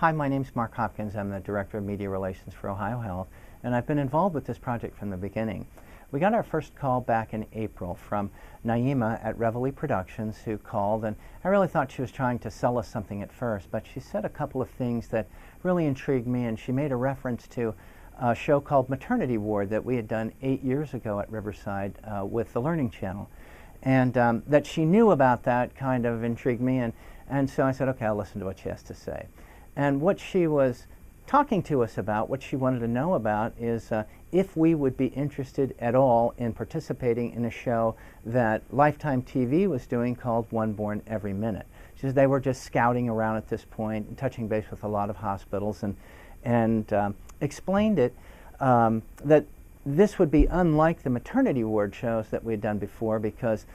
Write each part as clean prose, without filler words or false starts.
Hi, my name's Mark Hopkins. I'm the Director of Media Relations for OhioHealth, and I've been involved with this project from the beginning. We got our first call back in April from Naima at Reveille Productions, who called, and I really thought she was trying to sell us something at first, but she said a couple of things that really intrigued me, and she made a reference to a show called Maternity Ward that we had done 8 years ago at Riverside with the Learning Channel. And that she knew about that kind of intrigued me, and so I said, okay, I'll listen to what she has to say. And what she was talking to us about, what she wanted to know about, is if we would be interested at all in participating in a show that Lifetime TV was doing called One Born Every Minute. She said they were just scouting around at this point, touching base with a lot of hospitals, and explained it that this would be unlike the maternity ward shows that we had done before, because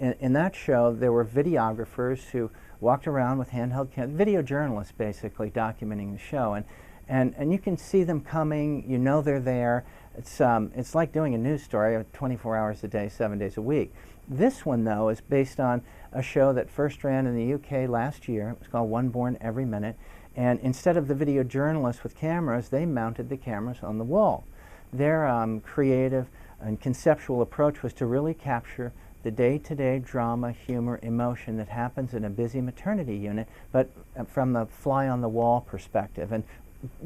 in that show there were videographers who walked around with handheld cameras, video journalists basically documenting the show, and you can see them coming, you know they're there. It's like doing a news story 24 hours a day, 7 days a week. This one, though, is based on a show that first ran in the UK last year. It was called One Born Every Minute, and instead of the video journalists with cameras, they mounted the cameras on the wall. Their creative and conceptual approach was to really capture the day-to-day drama, humor, emotion that happens in a busy maternity unit, but from the fly-on-the-wall perspective, and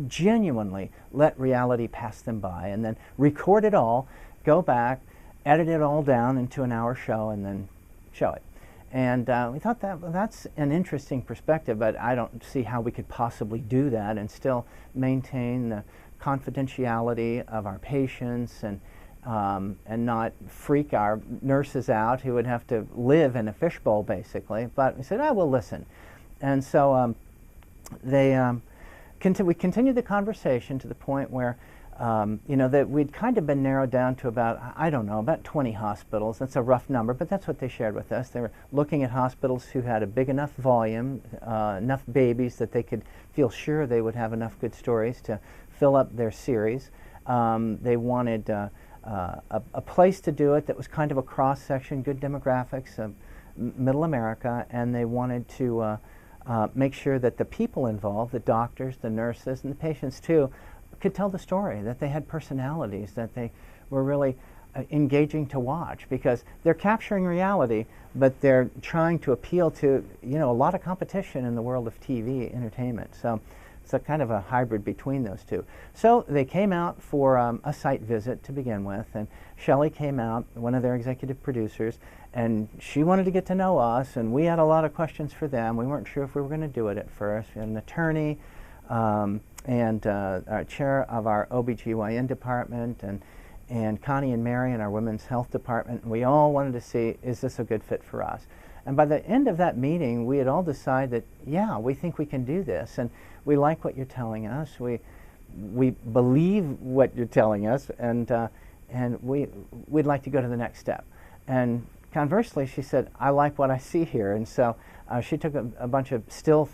genuinely let reality pass them by, and then record it all, go back, edit it all down into an hour show, and then show it. And we thought that's an interesting perspective, but I don't see how we could possibly do that and still maintain the confidentiality of our patients and not freak our nurses out who would have to live in a fishbowl, basically. But we said, we'll listen. And so we continued the conversation to the point where, that we'd kind of been narrowed down to about 20 hospitals. That's a rough number, but that's what they shared with us. They were looking at hospitals who had a big enough volume, enough babies that they could feel sure they would have enough good stories to fill up their series. They wanted a place to do it that was kind of a cross-section, good demographics of middle America, and they wanted to make sure that the people involved, the doctors, the nurses, and the patients too, could tell the story, that they had personalities, that they were really engaging to watch, because they're capturing reality, but they're trying to appeal to a lot of competition in the world of TV entertainment. So it's a kind of a hybrid between those two. So they came out for a site visit to begin with, and Shelley came out, one of their executive producers, and she wanted to get to know us, and we had a lot of questions for them. We weren't sure if we were going to do it at first. We had an attorney and our chair of our OBGYN department, and Connie and Mary in our women's health department. And we all wanted to see, is this a good fit for us? And by the end of that meeting, we had all decided that, yeah, we think we can do this, and we like what you're telling us. We believe what you're telling us, and we'd like to go to the next step. And conversely, she said, I like what I see here. And so she took a bunch of still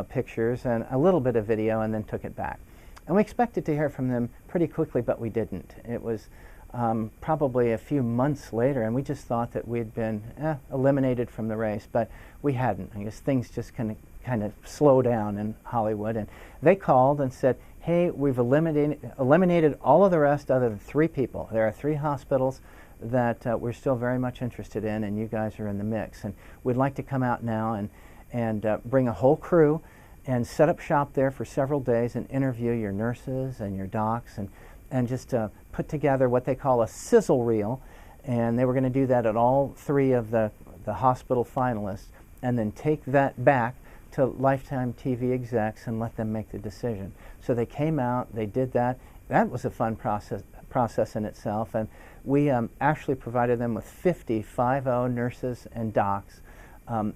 pictures and a little bit of video and then took it back. And we expected to hear from them pretty quickly, but we didn't. It was probably a few months later, and we just thought that we'd been eliminated from the race, but we hadn't. I guess things just kind of slow down in Hollywood. And they called and said, hey, we've eliminated all of the rest other than 3 people. There are 3 hospitals that we're still very much interested in, and you guys are in the mix. And we'd like to come out now and bring a whole crew and set up shop there for several days and interview your nurses and your docs and just put together what they call a sizzle reel. And they were going to do that at all 3 of the hospital finalists, and then take that back to Lifetime TV execs and let them make the decision. So they came out, they did that. That was a fun process in itself, and we actually provided them with 50 nurses and docs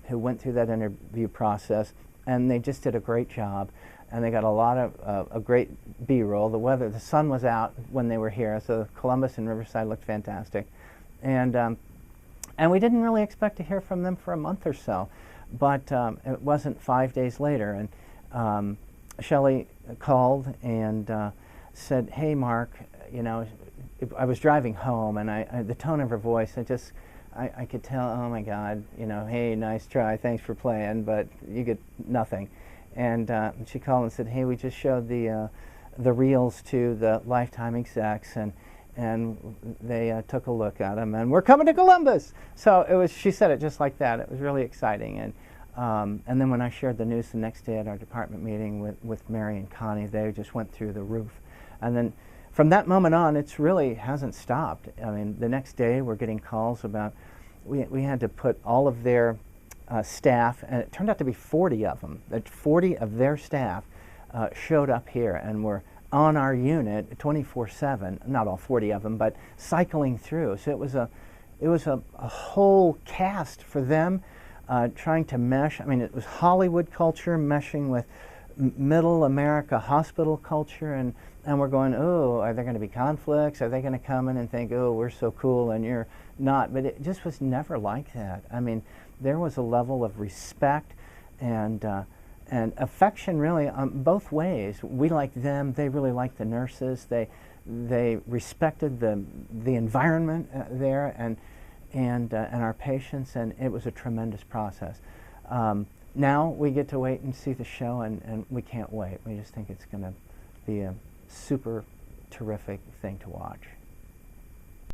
who went through that interview process, and they just did a great job, and they got a lot of a great B-roll. The sun was out when they were here, so Columbus and Riverside looked fantastic, and we didn't really expect to hear from them for a month or so, but it wasn't 5 days later, and Shelley called and said, hey Mark, I was driving home, and the tone of her voice, I could tell, oh my God, hey, nice try, thanks for playing, but you get nothing. and she called and said, "Hey, we just showed the reels to the Lifetime execs, and they took a look at them, and we're coming to Columbus." So it was. She said it just like that. It was really exciting, and then when I shared the news the next day at our department meeting with Mary and Connie, they just went through the roof. And then from that moment on, it's really hasn't stopped. I mean, the next day we're getting calls about we had to put all of their staff, and it turned out to be 40 of them. That 40 of their staff showed up here and were on our unit 24/7. Not all 40 of them, but cycling through. So it was a whole cast for them, trying to mesh. I mean, it was Hollywood culture meshing with middle America hospital culture, and we're going, oh, are there going to be conflicts? Are they going to come in and think, oh, we're so cool and you're not? But it just was never like that. I mean, there was a level of respect and affection, really, both ways. We liked them; they really liked the nurses. They respected the environment there and our patients, and it was a tremendous process. Now we get to wait and see the show, and we can't wait. We just think it's going to be a super terrific thing to watch.